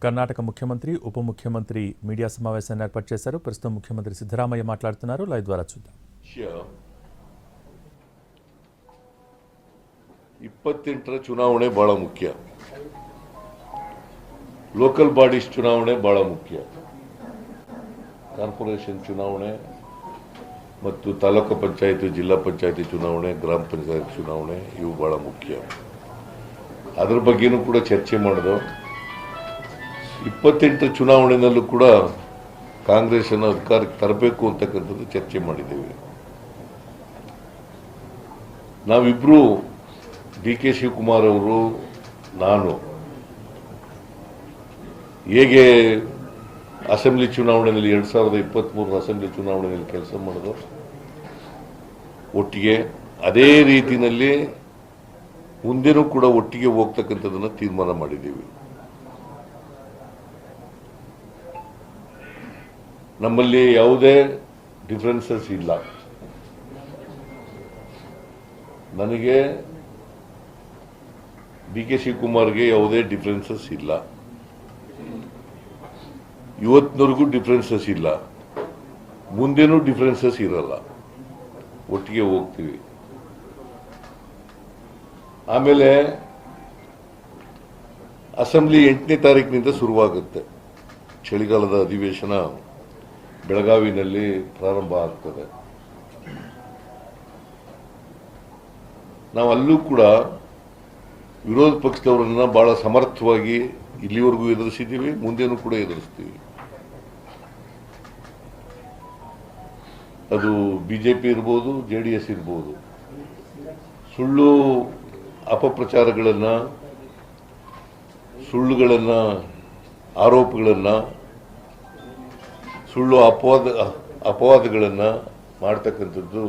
కర్ణాటక ముఖ్యమంత్రి ఉప ముఖ్యమంత్రి మీడియా సమావేశాన్ని ఏర్పాటు చేశారు. ప్రస్తుతం ముఖ్యమంత్రి సిద్ధరామయ్య మాట్లాడుతున్నారు. లైవ్ ద్వారా చూద్దాం. 28ರ ಚುನಾವಣೆ ಬಹಳ ಮುಖ್ಯ. ಲೋಕಲ್ ಬಾಡೀಸ್ ಚುನಾವಣೆ ಬಹಳ ಮುಖ್ಯ. ಕಾರ್ಪೊರೇಷನ್ ಚುನಾವಣೆ ಮತ್ತು ತಾಲೂಕು ಪಂಚಾಯತ್, ಜಿಲ್ಲಾ ಪಂಚಾಯತಿ ಚುನಾವಣೆ, ಗ್ರಾಮ ಪಂಚಾಯತ್ ಚುನಾವಣೆ ಇವು ಬಹಳ ಮುಖ್ಯ. ಅದರ ಬಗ್ಗೆನೂ ಕೂಡ ಚರ್ಚೆ ಮಾಡಿದೋ. 28ರ ಚುನಾವಣೆಯಲ್ಲೂ ಕೂಡ ಕಾಂಗ್ರೆಸ್ ಅನ್ನು ಅಧಿಕಾರಕ್ಕೆ ತರಬೇಕು ಅಂತಕ್ಕಂಥದ್ದು ಚರ್ಚೆ ಮಾಡಿದ್ದೇವೆ. ನಾವಿಬ್ರು ಡಿ.ಕೆ. ಶಿವಕುಮಾರ್ ಅವರು, ನಾನು ಹೇಗೆ ಅಸೆಂಬ್ಲಿ ಚುನಾವಣೆಯಲ್ಲಿ 2023 ಅಸೆಂಬ್ಲಿ ಚುನಾವಣೆಯಲ್ಲಿ ಕೆಲಸ ಮಾಡಿದೋ ಒಟ್ಟಿಗೆ, ಅದೇ ರೀತಿಯಲ್ಲಿ ಮುಂದೆನೂ ಕೂಡ ಒಟ್ಟಿಗೆ ಹೋಗ್ತಕ್ಕಂಥದ್ದನ್ನು ತೀರ್ಮಾನ ಮಾಡಿದ್ದೀವಿ. ನಮ್ಮಲ್ಲಿ ಯಾವುದೇ ಡಿಫರೆನ್ಸಸ್ ಇಲ್ಲ. ನನಗೆ ಡಿ.ಕೆ. ಶಿವಕುಮಾರ್ಗೆ ಯಾವುದೇ ಡಿಫರೆನ್ಸಸ್ ಇಲ್ಲ. ಇವತ್ತಿನವರೆಗೂ ಡಿಫರೆನ್ಸಸ್ ಇಲ್ಲ, ಮುಂದೇನೂ ಡಿಫರೆನ್ಸಸ್ ಇರಲ್ಲ. ಒಟ್ಟಿಗೆ ಹೋಗ್ತೀವಿ. ಆಮೇಲೆ ಅಸೆಂಬ್ಲಿ 8ನೇ ತಾರೀಕಿನಿಂದ ಶುರುವಾಗುತ್ತೆ. ಚಳಿಗಾಲದ ಅಧಿವೇಶನ ಬೆಳಗಾವಿನಲ್ಲಿ ಪ್ರಾರಂಭ ಆಗ್ತದೆ. ನಾವು ಅಲ್ಲೂ ಕೂಡ ವಿರೋಧ ಪಕ್ಷದವರನ್ನ ಬಹಳ ಸಮರ್ಥವಾಗಿ ಇಲ್ಲಿವರೆಗೂ ಎದುರಿಸಿದ್ದೀವಿ, ಮುಂದೇನೂ ಕೂಡ ಎದುರಿಸ್ತೀವಿ. ಅದು ಬಿಜೆಪಿ ಇರ್ಬೋದು, JDS ಇರ್ಬೋದು. ಸುಳ್ಳು ಅಪಪ್ರಚಾರಗಳನ್ನು, ಸುಳ್ಳುಗಳನ್ನು, ಆರೋಪಗಳನ್ನು, ಸುಳ್ಳು ಅಪವಾದಗಳನ್ನು ಮಾಡ್ತಕ್ಕಂಥದ್ದು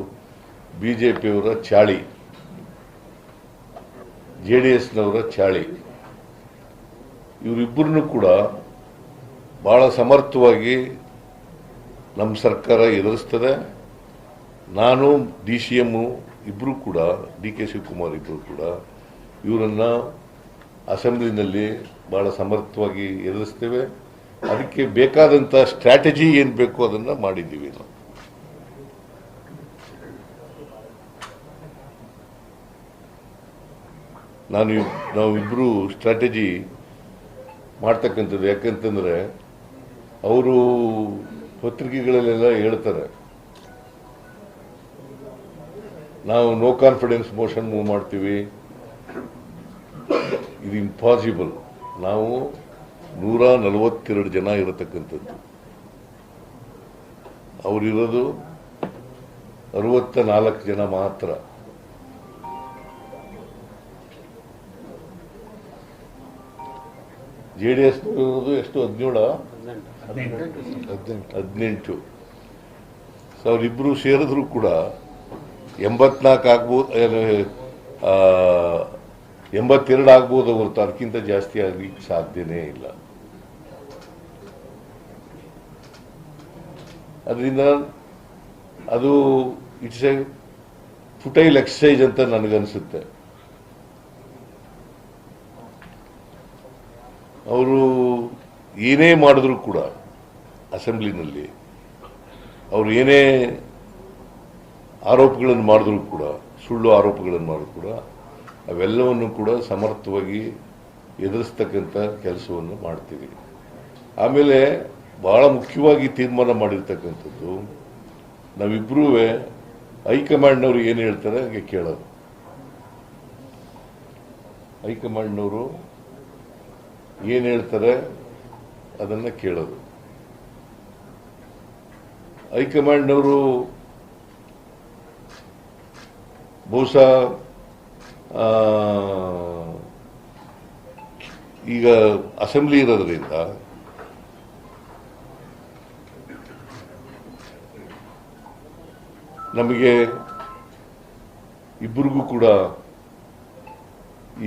ಬಿಜೆಪಿಯವರ ಚಾಳಿ, JDSನವರ ಚಾಳಿ. ಇವರಿಬ್ಬರನ್ನು ಕೂಡ ಬಹಳ ಸಮರ್ಥವಾಗಿ ನಮ್ಮ ಸರ್ಕಾರ ಎದುರಿಸ್ತದೆ. ನಾನು, DCM ಇಬ್ಬರು ಕೂಡ, ಡಿ.ಕೆ. ಶಿವಕುಮಾರ್ ಇಬ್ಬರು ಕೂಡ ಇವರನ್ನ ಅಸೆಂಬ್ಲಿನಲ್ಲಿ ಬಹಳ ಸಮರ್ಥವಾಗಿ ಎದುರಿಸ್ತೇವೆ. ಅದಕ್ಕೆ ಬೇಕಾದಂಥ ಸ್ಟ್ರಾಟಜಿ ಏನು ಬೇಕು ಅದನ್ನು ಮಾಡಿದ್ದೀವಿ. ನಾವಿಬ್ಬರು ಸ್ಟ್ರಾಟಜಿ ಮಾಡ್ತಕ್ಕಂಥದ್ದು. ಯಾಕಂತಂದ್ರೆ ಅವರು ಪತ್ರಿಕೆಗಳಲ್ಲೆಲ್ಲ ಹೇಳ್ತಾರೆ, ನಾವು ನೋ ಕಾನ್ಫಿಡೆನ್ಸ್ ಮೋಷನ್ ಮೂವ್ ಮಾಡ್ತೀವಿ. ಇದು ಇಂಪಾಸಿಬಲ್. ನಾವು 142 ಜನ ಇರತಕ್ಕಂಥದ್ದು, ಅವರಿರೋದು 64 ಜನ ಮಾತ್ರ. JDS ಇರೋದು ಎಷ್ಟು? 18. ಅವರಿಬ್ಬರು ಸೇರಿದ್ರು ಕೂಡ 84 ಆಗ್ಬೋದು, 82 ಆಗ್ಬೋದು ಹೊರತು ಅದಕ್ಕಿಂತ ಜಾಸ್ತಿ ಆಗ್ಲಿಕ್ಕೆ ಸಾಧ್ಯನೇ ಇಲ್ಲ. ಅದರಿಂದ ಅದು ಇಟ್ಸ್ ಎ ಫುಟೈಲ್ ಎಕ್ಸರ್ಸೈಜ್ ಅಂತ ನನಗನ್ಸುತ್ತೆ. ಅವರು ಏನೇ ಮಾಡಿದ್ರು ಕೂಡ ಅಸೆಂಬ್ಲಿನಲ್ಲಿ, ಅವರು ಏನೇ ಆರೋಪಗಳನ್ನು ಮಾಡಿದ್ರು ಕೂಡ, ಸುಳ್ಳು ಆರೋಪಗಳನ್ನು ಮಾಡಿದ್ರು ಕೂಡ, ಅವೆಲ್ಲವನ್ನು ಕೂಡ ಸಮರ್ಥವಾಗಿ ಎದುರಿಸ್ತಕ್ಕಂಥ ಕೆಲಸವನ್ನು ಮಾಡ್ತೀವಿ. ಆಮೇಲೆ ಬಹಳ ಮುಖ್ಯವಾಗಿ ತೀರ್ಮಾನ ಮಾಡಿರ್ತಕ್ಕಂಥದ್ದು, ನಾವಿಬ್ಬರೂ ಹೈಕಮಾಂಡ್ನವರು ಏನು ಹೇಳ್ತಾರೆ ಹಾಗೆ ಕೇಳೋದು. ಹೈಕಮಾಂಡ್ನವರು ಏನು ಹೇಳ್ತಾರೆ ಅದನ್ನು ಕೇಳೋದು. ಹೈಕಮಾಂಡ್ನವರು ಬಹುಶಃ ಈಗ ಅಸೆಂಬ್ಲಿ ಇರೋದ್ರಿಂದ ನಮಗೆ ಇಬ್ಬರಿಗೂ ಕೂಡ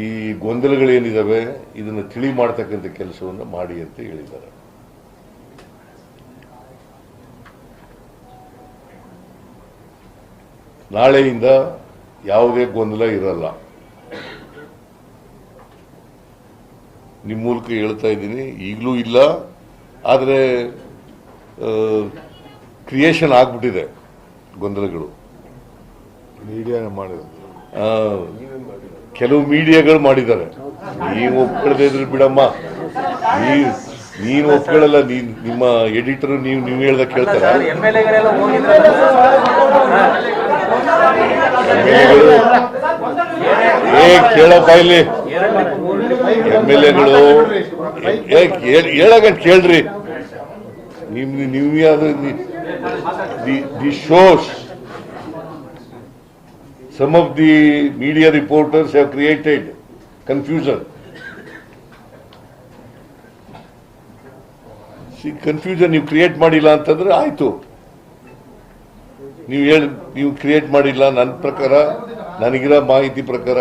ಈ ಗೊಂದಲಗಳೇನಿದಾವೆ ಇದನ್ನು ತಿಳಿ ಮಾಡ್ತಕ್ಕಂಥ ಕೆಲಸವನ್ನು ಮಾಡಿ ಅಂತ ಹೇಳಿದ್ದಾರೆ. ನಾಳೆಯಿಂದ ಯಾವುದೇ ಗೊಂದಲ ಇರಲ್ಲ. ನಿಮ್ಮ ಮೂಲಕ ಹೇಳ್ತಾ ಇದ್ದೀನಿ, ಈಗಲೂ ಇಲ್ಲ. ಆದರೆ ಕ್ರಿಯೇಷನ್ ಆಗ್ಬಿಟ್ಟಿದೆ ಗೊಂದಲಗಳು. ಮೀಡಿಯಾ ಮಾಡಿರೋದು ಕೆಲವು ಮೀಡಿಯಾಗಳು ಮಾಡಿದ್ದಾರೆ. ನೀವು ಒಪ್ಕೊಳ್ಳದೆ ಇದ್ರೆ ಬಿಡಮ್ಮ, ನೀನು ಒಪ್ಕೊಳ್ಳಲ್ಲ. ನಿಮ್ಮ ಎಡಿಟರ್ ನೀವು ಹೇಳ್ದ ಕೇಳ್ತಾರ? ಕೇಳಪ್ಪ ಇಲ್ಲಿ MLAಗಳು ಹೇಳಗಂಟ್ ಕೇಳ್ರಿ. ನೀವು ಯಾವ್ದು the shows some of the media reporters have created confusion. See, confusion ನೀವು ಕ್ರಿಯೇಟ್ ಮಾಡಿಲ್ಲ ಅಂತಂದ್ರೆ ಆಯ್ತು. ನೀವು ಕ್ರಿಯೇಟ್ ಮಾಡಿಲ್ಲ. ನನ್ನ ಪ್ರಕಾರ, ನನಗಿರೋ ಮಾಹಿತಿ ಪ್ರಕಾರ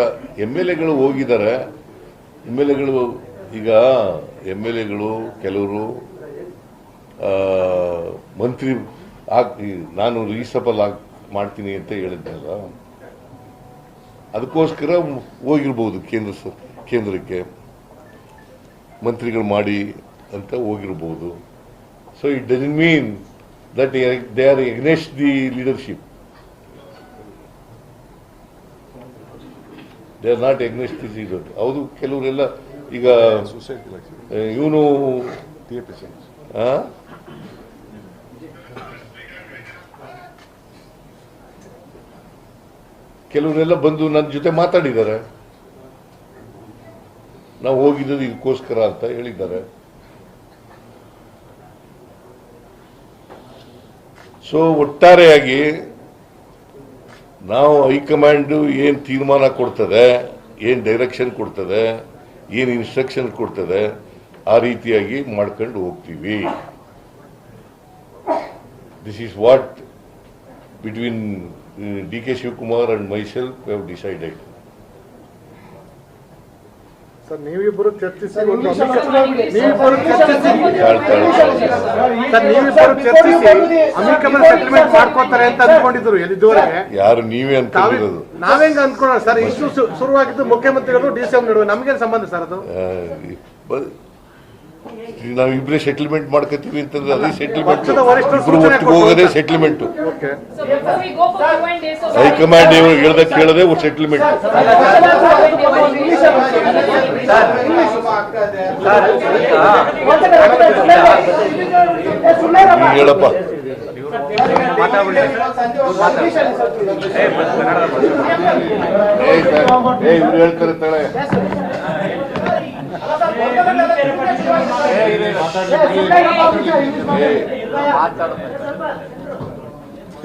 MLAಗಳು ಹೋಗಿದ್ದಾರೆ. MLAಗಳು ಈಗ MLAಗಳು ಕೆಲವರು ಮಂತ್ರಿ ನಾನು ರೀಸಬಲ್ ಮಾಡ್ತೀನಿ ಅಂತ ಹೇಳಿದ್ನಲ್ಲ, ಅದಕ್ಕೋಸ್ಕರ ಹೋಗಿರ್ಬೋದು ಕೇಂದ್ರಕ್ಕೆ ಮಂತ್ರಿಗಳು ಮಾಡಿ ಅಂತ ಹೋಗಿರ್ಬೋದು. So it doesn't mean that they are against the leadership. They are not against the leader. ಹೌದು, ಕೆಲವರೆಲ್ಲ ಈಗ ಇವನು ಕೆಲವರೆಲ್ಲ ಬಂದು ನನ್ನ ಜೊತೆ ಮಾತಾಡಿದ್ದಾರೆ. ನಾವು ಹೋಗಿದ್ದು ಇದಕ್ಕೋಸ್ಕರ ಅಂತ ಹೇಳಿದ್ದಾರೆ. ಸೊ ಒಟ್ಟಾರೆಯಾಗಿ ನಾವು ಹೈಕಮಾಂಡ್ ಏನ್ ತೀರ್ಮಾನ ಕೊಡ್ತದೆ, ಏನ್ ಡೈರೆಕ್ಷನ್ ಕೊಡ್ತದೆ, ಏನ್ ಇನ್ಸ್ಟ್ರಕ್ಷನ್ ಕೊಡ್ತದೆ, ಆ ರೀತಿಯಾಗಿ ಮಾಡ್ಕೊಂಡು ಹೋಗ್ತೀವಿ. This is what between D.K. Shivkumar and myself have decided. ಸರ್, ನೀವಿಬ್ಬರು ಚರ್ಚಿಸಿ ಸೆಟಲ್ಮೆಂಟ್ ಮಾಡ್ಕೋತಾರೆ ಅಂತ ಅಂದ್ಕೊಂಡಿದ್ರು ಇದುವರೆಗೆ. ಯಾರು ನೀವೇ ಅನ್ಕೊಂಡಿರೋದು? ನಾವೇಂಗ ಅಂದ್ಕೊಳ್ಳೋಣ ಸರ್. ಇಷ್ಟು ಶುರುವಾಗಿದ್ದು ಮುಖ್ಯಮಂತ್ರಿಗಳು DCM ನಡುವೆ, ನಮಗೇನು ಸಂಬಂಧ ಸರ್ ಅದು? ನಾವಿಬ್ರೇ ಸೆಟಲ್ಮೆಂಟ್ ಮಾಡ್ಕೋತೀವಿ ಅಂತಂದ್ರೆ ಅದೇ ಸೆಟಲ್ಮೆಂಟ್. ಇಬ್ರು ಒಟ್ಟಿಗೆ ಹೋಗೋದೇ ಸೆಟಲ್ಮೆಂಟ್. ಹೈಕಮಾಂಡ್ ಹೇಳ್ದ ಕೇಳದೆ ಸೆಟಲ್ಮೆಂಟ್. ಹೇಳಪ್ಪ. ಇವ್ರು ಹೇಳ್ತಾರೆ ತಳೆ.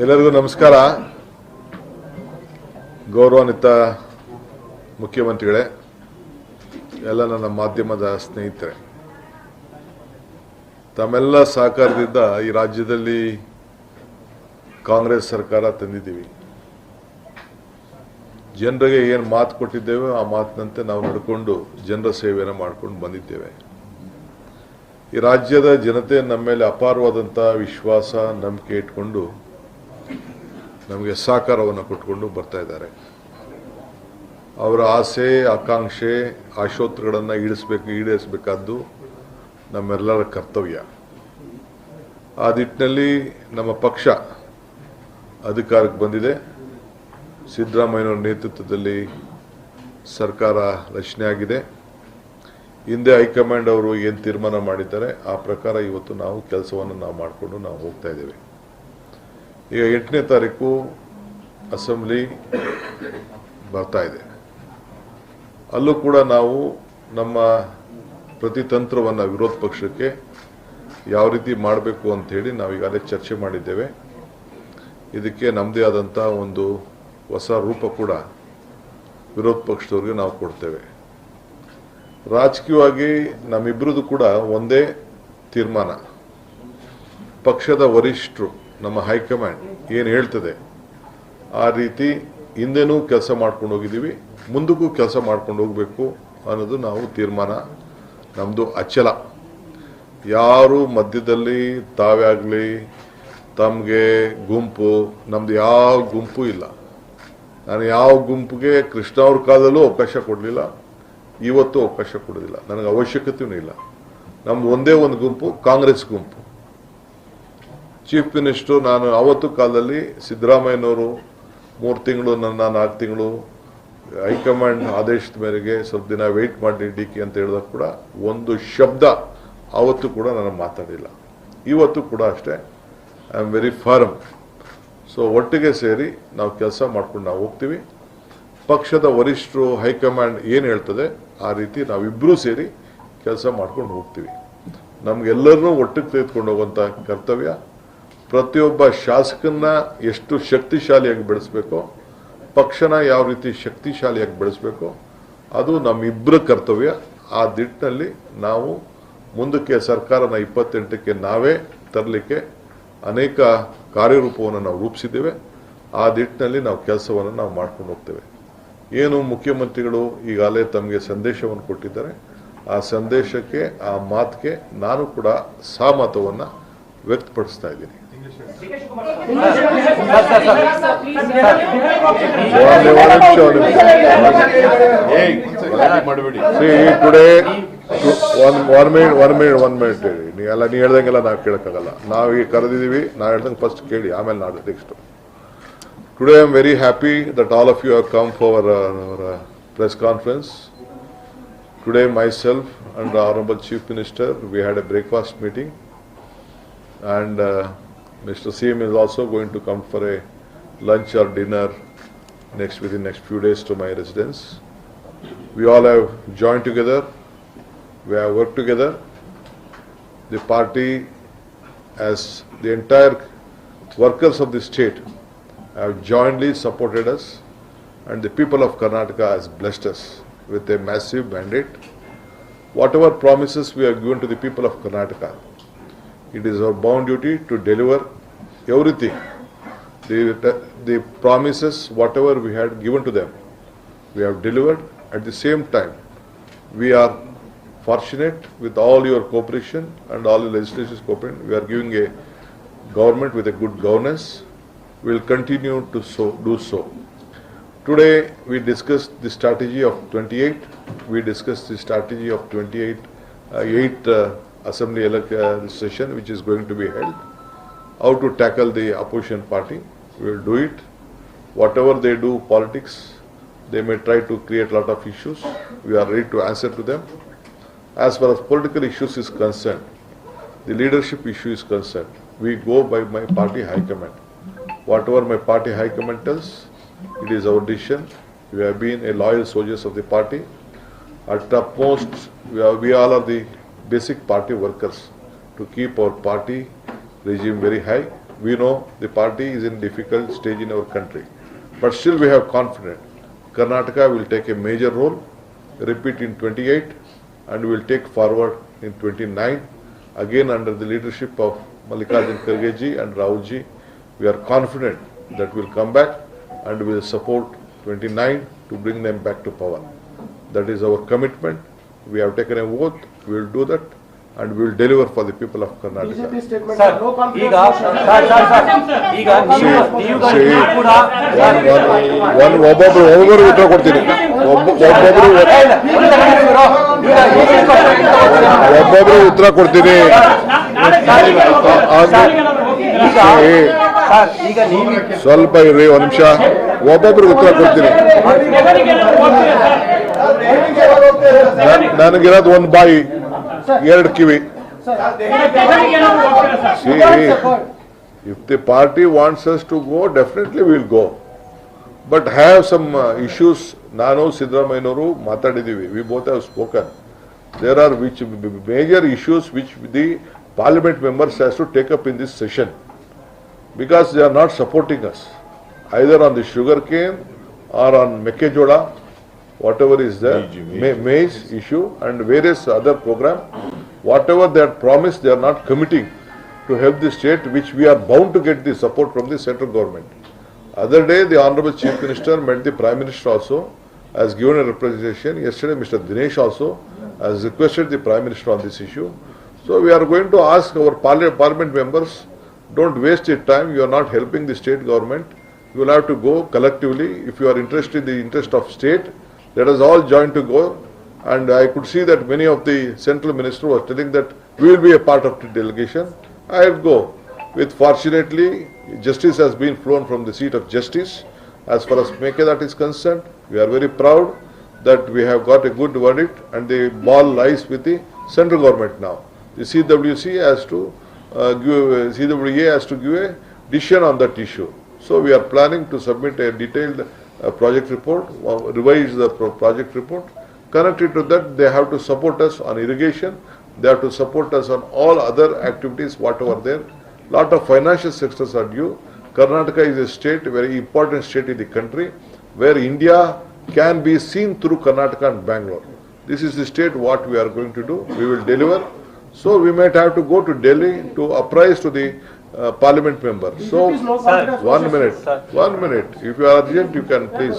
ಎಲ್ಲರಿಗೂ ನಮಸ್ಕಾರ. ಗೌರವಾನ್ವಿತ ಮುಖ್ಯಮಂತ್ರಿಗಳೇ, ಎಲ್ಲ ನನ್ನ ಮಾಧ್ಯಮದ ಸ್ನೇಹಿತರೆ, ತಮ್ಮೆಲ್ಲ ಸಹಕಾರದಿಂದ ಈ ರಾಜ್ಯದಲ್ಲಿ ಕಾಂಗ್ರೆಸ್ ಸರ್ಕಾರ ತಂದಿದ್ದೀವಿ. ಜನರಿಗೆ ಏನು ಮಾತು ಕೊಟ್ಟಿದ್ದೇವೆ ಆ ಮಾತಿನಂತೆ ನಾವು ನಡ್ಕೊಂಡು ಜನರ ಸೇವೆಯನ್ನು ಮಾಡ್ಕೊಂಡು ಬಂದಿದ್ದೇವೆ. ಈ ರಾಜ್ಯದ ಜನತೆ ನಮ್ಮ ಮೇಲೆ ಅಪಾರವಾದಂಥ ವಿಶ್ವಾಸ, ನಂಬಿಕೆ ಇಟ್ಕೊಂಡು ನಮಗೆ ಸಹಕಾರವನ್ನು ಕೊಟ್ಕೊಂಡು ಬರ್ತಾ ಇದ್ದಾರೆ. ಅವರ ಆಸೆ, ಆಕಾಂಕ್ಷೆ, ಆಶೋತ್ತರಗಳನ್ನು ಈಡೇರಿಸಬೇಕಾದ್ದು ನಮ್ಮೆಲ್ಲರ ಕರ್ತವ್ಯ. ಆ ನಿಟ್ಟಿನಲ್ಲಿ ನಮ್ಮ ಪಕ್ಷ ಅಧಿಕಾರಕ್ಕೆ ಬಂದಿದೆ. ಸಿದ್ದರಾಮಯ್ಯನವರ ನೇತೃತ್ವದಲ್ಲಿ ಸರ್ಕಾರ ರಚನೆ ಆಗಿದೆ. ಹಿಂದೆ ಹೈಕಮಾಂಡ್ ಅವರು ಏನು ತೀರ್ಮಾನ ಮಾಡಿದ್ದಾರೆ ಆ ಪ್ರಕಾರ ಇವತ್ತು ನಾವು ಕೆಲಸವನ್ನು ಮಾಡಿಕೊಂಡು ನಾವು ಹೋಗ್ತಾ ಇದ್ದೇವೆ. ಈಗ 8ನೇ ತಾರೀಕು ಅಸೆಂಬ್ಲಿ ಬರ್ತಾ ಇದೆ. ಅಲ್ಲೂ ಕೂಡ ನಾವು ನಮ್ಮ ಪ್ರತಿತಂತ್ರವನ್ನು ವಿರೋಧ ಪಕ್ಷಕ್ಕೆ ಯಾವ ರೀತಿ ಮಾಡಬೇಕು ಅಂತ ಹೇಳಿ ನಾವೀಗಾಗಲೇ ಚರ್ಚೆ ಮಾಡಿದ್ದೇವೆ. ಇದಕ್ಕೆ ನಮ್ಮದೇ ಆದಂಥ ಒಂದು ಹೊಸ ರೂಪ ಕೂಡ ವಿರೋಧ ಪಕ್ಷದವ್ರಿಗೆ ನಾವು ಕೊಡ್ತೇವೆ. ರಾಜಕೀಯವಾಗಿ ನಮ್ಮಿಬ್ಬರದು ಕೂಡ ಒಂದೇ ತೀರ್ಮಾನ. ಪಕ್ಷದ ವರಿಷ್ಠರು, ನಮ್ಮ ಹೈಕಮಾಂಡ್ ಏನು ಹೇಳ್ತದೆ ಆ ರೀತಿ ಹಿಂದೆನೂ ಕೆಲಸ ಮಾಡ್ಕೊಂಡು ಹೋಗಿದ್ದೀವಿ, ಮುಂದಕ್ಕೂ ಕೆಲಸ ಮಾಡ್ಕೊಂಡು ಹೋಗಬೇಕು ಅನ್ನೋದು ನಾವು ತೀರ್ಮಾನ. ನಮ್ಮದು ಅಚಲ. ಯಾರು ಮಧ್ಯದಲ್ಲಿ ತಾವೇ ಆಗಲಿ, ತಮಗೆ ಗುಂಪು, ನಮ್ಮದು ಯಾವ ಗುಂಪು ಇಲ್ಲ. ನಾನು ಯಾವ ಗುಂಪಿಗೆ ಕೃಷ್ಣ ಅವ್ರ ಕಾಲದಲ್ಲೂ ಅವಕಾಶ ಕೊಡಲಿಲ್ಲ, ಇವತ್ತು ಅವಕಾಶ ಕೊಡೋದಿಲ್ಲ, ನನಗೆ ಅವಶ್ಯಕತೆಯೂ ಇಲ್ಲ. ನಮ್ದು ಒಂದೇ ಒಂದು ಗುಂಪು, ಕಾಂಗ್ರೆಸ್ ಗುಂಪು. ಚೀಫ್ ಮಿನಿಸ್ಟರ್ ನಾನು ಆವತ್ತು ಕಾಲದಲ್ಲಿ ಸಿದ್ದರಾಮಯ್ಯನವರು 3 ತಿಂಗಳು, ನನ್ನ 4 ತಿಂಗಳು ಹೈಕಮಾಂಡ್ ಆದೇಶದ ಮೇರೆಗೆ ಸ್ವಲ್ಪ ದಿನ ವೆಯ್ಟ್ ಮಾಡಿ ಡಿ.ಕೆ ಅಂತ ಹೇಳಿದಾಗ ಕೂಡ ಒಂದು ಶಬ್ದ ಆವತ್ತು ಕೂಡ ನಾನು ಮಾತಾಡಿಲ್ಲ. ಇವತ್ತು ಕೂಡ ಅಷ್ಟೇ, I am very firm. So ಒಟ್ಟಿಗೆ ಸೇರಿ ನಾವು ಕೆಲಸ ಮಾಡ್ಕೊಂಡು ನಾವು ಹೋಗ್ತೀವಿ. ಪಕ್ಷದ ವರಿಷ್ಠರು ಹೈಕಮಾಂಡ್ ಏನು ಹೇಳ್ತದೆ ಆ ರೀತಿ ನಾವಿಬ್ಬರೂ ಸೇರಿ ಕೆಲಸ ಮಾಡ್ಕೊಂಡು ಹೋಗ್ತೀವಿ. ನಮಗೆಲ್ಲರನ್ನೂ ಒಟ್ಟಿಗೆ ತೆಗೆದುಕೊಂಡು ಹೋಗುವಂಥ ಕರ್ತವ್ಯ. ಪ್ರತಿಯೊಬ್ಬ ಶಾಸಕನ್ನ ಎಷ್ಟು ಶಕ್ತಿಶಾಲಿಯಾಗಿ ಬೆಳೆಸಬೇಕೋ, ಪಕ್ಷನ ಯಾವ ರೀತಿ ಶಕ್ತಿಶಾಲಿಯಾಗಿ ಬೆಳೆಸಬೇಕೋ ಅದು ನಮ್ಮಿಬ್ಬರ ಕರ್ತವ್ಯ. ಆ ದಿಟ್ಟಿನಲ್ಲಿ ನಾವು ಮುಂದಕ್ಕೆ ಸರ್ಕಾರನ 28ಕ್ಕೆ ನಾವೇ ತರಲಿಕ್ಕೆ ಅನೇಕ ಕಾರ್ಯರೂಪವನ್ನು ನಾವು ರೂಪಿಸಿದ್ದೇವೆ. ಆ ದಿಟ್ಟಿನಲ್ಲಿ ನಾವು ಕೆಲಸವನ್ನು ನಾವು ಮಾಡ್ಕೊಂಡು ಹೋಗ್ತೇವೆ. ಏನು ಮುಖ್ಯಮಂತ್ರಿಗಳು ಈಗಾಗಲೇ ತಮಗೆ ಸಂದೇಶವನ್ನು ಕೊಟ್ಟಿದ್ದಾರೆ, ಆ ಸಂದೇಶಕ್ಕೆ, ಆ ಮಾತಿಗೆ ನಾನು ಕೂಡ ಸಹಮತವನ್ನು ವ್ಯಕ್ತಪಡಿಸ್ತಾ ಇದ್ದೀನಿ. ಟುಡೇ ಒನ್ ಮಿನಿಟ್ ಹೇಳಿ. ನೀ ಹೇಳ್ದಂಗೆಲ್ಲ ನಾವು ಕೇಳಕ್ಕಾಗಲ್ಲ. ನಾವು ಈಗ ಕರೆದಿದ್ದೀವಿ, ನಾವು ಹೇಳ್ದಂಗೆ ಫಸ್ಟ್ ಕೇಳಿ, ಆಮೇಲೆ ನಾಳೆ next. Today I am very happy that all of you have come for our press conference. Today myself and the Honorable Chief Minister, we had a breakfast meeting, and Mr. CM is also going to come for a lunch or dinner within next few days to my residence. We all have joined together, we have worked together. The party, as the entire workers of the state, have jointly supported us, and the people of Karnataka has blessed us with a massive mandate. Whatever promises we have given to the people of Karnataka, it is our bound duty to deliver everything. The promises, whatever we had given to them, we have delivered. At the same time, we are fortunate with all your cooperation and all the legislature's cooperation. We are giving a government with a good governance. We will continue to do so. Today we discussed the strategy of 28. We discussed the strategy of 8 assembly session which is going to be held. How to tackle the opposition party. We will do it. Whatever they do politics, they may try to create a lot of issues. We are ready to answer to them. As far as political issues is concerned, the leadership issue is concerned, we go by my party high command. Whatever my party high command tells, it is our decision. We have been a loyal soldiers of the party. At utmost, we all are the basic party workers to keep our party regime very high. We know the party is in difficult stage in our country, but still we have confidence. Karnataka will take a major role, repeat in 28, and will take forward in 29, again under the leadership of Mallikarjun Kharge ji and Rahul ji. We are confident that we will come back and we will support 29 to bring them back to power. That is our commitment. We have taken an oath. We will do that and we will deliver for the people of Karnataka. BJP statement sir no ಈಗ ಈಗ ನೀವು ಕೂಡ ಒಬ್ಬೊಬ್ಬರು ಉತ್ತರ ಕೊಡ್ತೀನಿ. ಒಬ್ಬೊಬ್ಬರು ಉತ್ತರ ಕೊಡ್ತೀನಿ. ಈಗ ನೀವು ಸ್ವಲ್ಪ ಇರ್ರಿ, ಒಂದು ನಿಮಿಷ. ಒಬ್ಬೊಬ್ರಿಗೆ ಉತ್ತರ ಕೊಡ್ತೀನಿ. ನನಗಿರೋದು ಒಂದು ಬಾಯಿ, 2 ಕಿವಿ. If the party wants us to go, definitely we will go. But have some issues. ನಾನು ಸಿದ್ದರಾಮಯ್ಯನವರು ಮಾತಾಡಿದ್ದೀವಿ. We both have spoken. There are major issues which the parliament members has to take up in this session, because they are not supporting us either on the sugarcane or on Mekkejoda, whatever is there, maize issue and various other program. Whatever they are promised, they are not committing to help the state, which we are bound to get the support from the central government. Other day, the Honorable Chief Minister met the Prime Minister also, has given a representation. Yesterday, Mr. Dinesh also has requested the Prime Minister on this issue. So we are going to ask our parliament members, don't waste your time. You are not helping the state government. You will have to go collectively. If you are interested in the interest of state, let us all join to go and I could see that many of the central ministers were telling that we will be a part of the delegation. I will go. With fortunately, justice has been flown from the seat of justice. As far as Mekedad is concerned, we are very proud that we have got a good verdict, and the ball lies with the central government now. The CWC has to CWA has to give a decision on that issue. So we are planning to submit a detailed project report, revise the project report. Connected to that, they have to support us on irrigation. They have to support us on all other activities, whatever there. Lot of financial sectors are due. Karnataka is a state, very important state in the country, where India can be seen through Karnataka and Bangalore. This is the state what we are going to do. We will deliver. So we might have to go to Delhi to apprise to the parliament member. So, one minute. If you are urgent, you can please.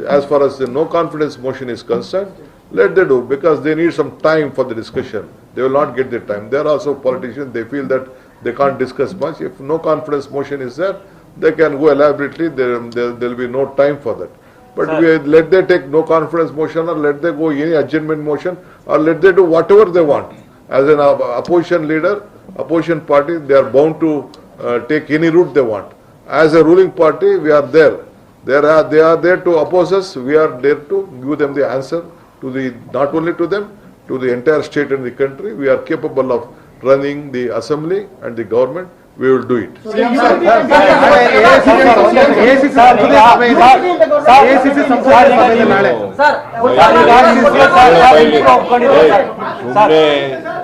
As far as the no confidence motion is concerned, let they do, because they need some time for the discussion. They will not get the time. They are also politicians. They feel that they can't discuss much. If no confidence motion is there, they can go elaborately. There will be no time for that. But let they take no confidence motion, or let they go any adjournment motion, or let they do whatever they want. As an opposition leader, opposition party, they are bound to take any route they want. As a ruling party, we are there. They are there to oppose us. We are there to give them the answer to the, not only to them, to the entire state and the country. We are capable of running the assembly and the government. We will do it.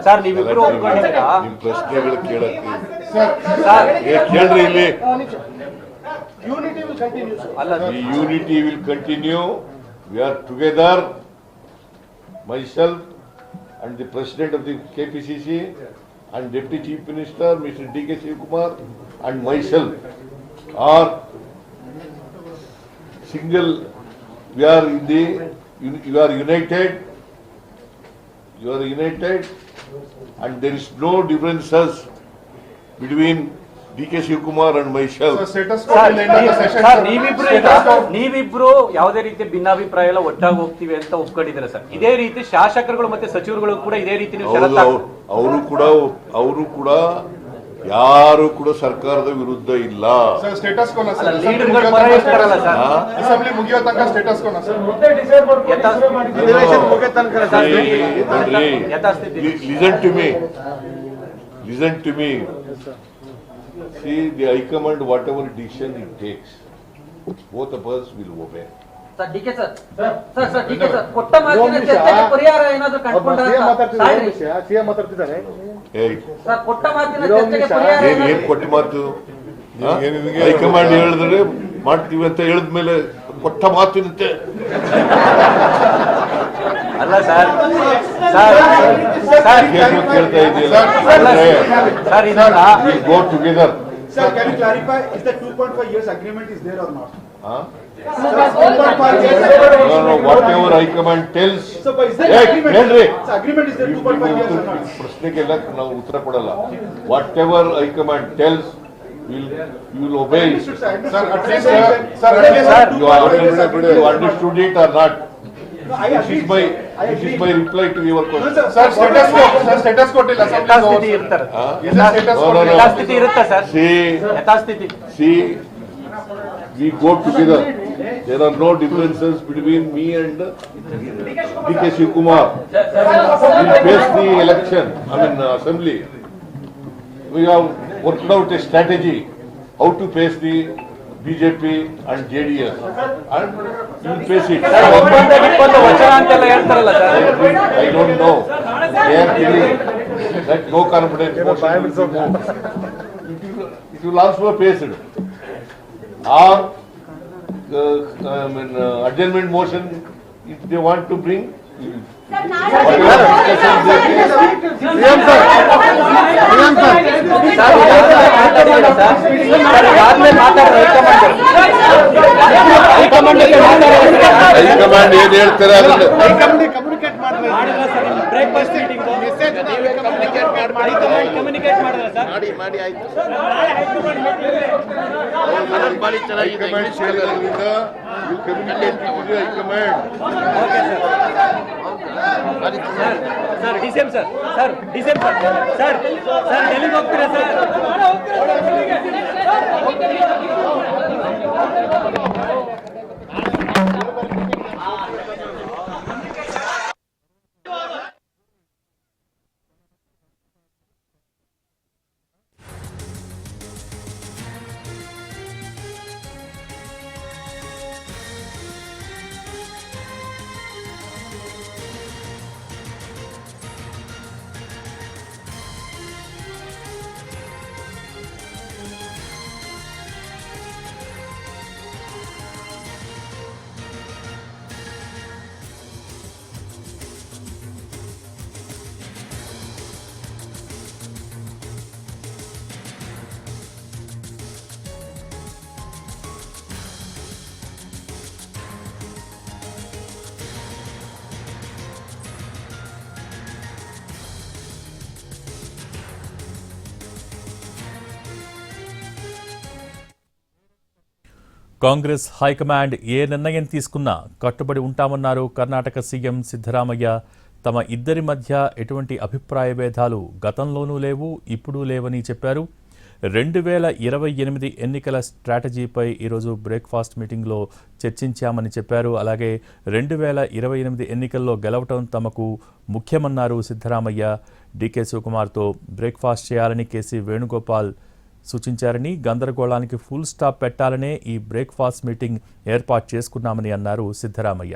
Sir ನೀವಿಬ್ರು ಒಪ್ಕೊಂಡಿದ್ದೀರಾ? ನಿಮ್ ಪ್ರಶ್ನೆಗಳು ಕೇಳಕ್ಕೆ ಕೇಳ್ರಿ ಇಲ್ಲಿ. The unity will continue. We are together. Myself and the President of the KPCC and Deputy Chief Minister, Mr. D.K. Shivakumar, and myself are single. We are in the. You are united. You are united, and there is no differences between D.K. Shivakumar and myself. Sir ನೀವಿಬ್ರು ಯಾವುದೇ ರೀತಿ ಭಿನ್ನಾಭಿಪ್ರಾಯ ಎಲ್ಲ ಒಟ್ಟಾಗಿ ಹೋಗ್ತೀವಿ ಅಂತ ಒಪ್ಕೊಂಡಿದ್ದಾರೆ sir. ಇದೇ ರೀತಿ ಶಾಸಕರುಗಳು ಮತ್ತೆ ಸಚಿವರುಗಳು ಕೂಡ ಇದೇ ರೀತಿ ಅವರು ಕೂಡ ಯಾರು ಕೂಡ ಸರ್ಕಾರದ ವಿರುದ್ಧ ಇಲ್ಲ. ಲೀಡರ್ಗಳು ಪರ ಇರ್ತಾರಲ್ಲ sir. Listen to me. See, the High Command, whatever decision it takes, both of us will obey. Sir DK sir ಕೊಟ್ಟ ಮಾತಿನ ಚರ್ಚೆಗೆ ಪರಿಹಾರ ಏನಾದರೂ ಕಂಡುಕೊಂಡ್ರಾ? ಸಿಎಂ ಮಾತಾಡ್ತಿದ್ದಾರೆ. ಸರ್ ಕೊಟ್ಟ ಮಾತಿನ ಚರ್ಚೆಗೆ ಪರಿಹಾರ ಏನ್ ಕೊಟ್ಟ ಮಾತು? ಹೈಕಮಾಂಡ್ ಹೇಳಿದ್ರೆ ಮಾಡ್ತೀವಿ ಅಂತ ಹೇಳಿದ್ಮೇಲೆ ಕೊಟ್ಟ ಮಾತಿನಂತೆ ಅಲ್ಲ ಸರ್ ಕೇಳ್ತಾ ಇದೆಯಲ್ಲ. ಗೋ together. Sir, can you clarify, is the 2.5 years agreement is there or not? No, whatever High Command tells. So, but is there agreement? So, agreement is there 2.5 years or not? ಪ್ರಶ್ನೆಗೆಲ್ಲ ನಾವು ಉತ್ತರ ಕೊಡಲ್ಲ. Whatever High Command tells, you will obey. Sir, at least, You understood it or not? No, I agree. This is my reply to your question. Sir, status quo till assembly is over. ಯಥಾಸ್ಥಿತಿ ಇರುತ್ತೆ sir. ಯಥಾಸ್ಥಿತಿ. See, we go together. There are no differences between me and D.K. Shivakumar. We face the election, assembly. We have worked out a strategy how to face the BJP and JDS, and you will face it. ವಚನ ಅಂತೆಲ್ಲ ಹೇಳ್ತಾರಲ್ಲ sir. I don't know. They are telling that no confidence motion will be moved. It will also face it. Or adjournment motion, if they want to bring. High command ಏನ್ ಹೇಳ್ತಾರೆ ಅದನ್ನ communicate ಮಾಡಿದ್ರೆ breakfast meeting communicate ಮಾಡಿದ್ರೆ sir. ಮಾಡಿ ಆಯ್ತು. High command ಸೇರಿದ್ರಿಂದ high command sir DCM sir DCM sir ಡೆಲ್ಲಿಗೆ ಹೋಗ್ತೀರಾ ಸರ್? కాంగ్రెస్ హైకమాండ్ ఏ నిర్ణయం తీసుకున్నా కట్టుబడి ఉంటామన్నారు కర్ణాటక సీఎం సిద్ధరామయ్య. తమ ఇద్దరి మధ్య ఎటువంటి అభిప్రాయ భేదాలు గతంలోనూ లేవు, ఇప్పుడు లేవని చెప్పారు. 2028 ఎన్నికల స్ట్రాటజీపై ఈరోజు బ్రేక్ఫాస్ట్ మీటింగ్లో చర్చించామని చెప్పారు. అలాగే 2028 ఎన్నికల్లో గెలవటం తమకు ముఖ్యమన్నారు సిద్ధరామయ్య. డీకే శివకుమార్తో బ్రేక్ఫాస్ట్ చేయాలని కేసీ వేణుగోపాల్ సూచించారని, గందరగోళానికి ఫుల్ స్టాప్ పెట్టాలనే ఈ బ్రేక్ఫాస్ట్ మీటింగ్ ఏర్పాటు చేసుకున్నామని అన్నారు సిద్ధరామయ్య.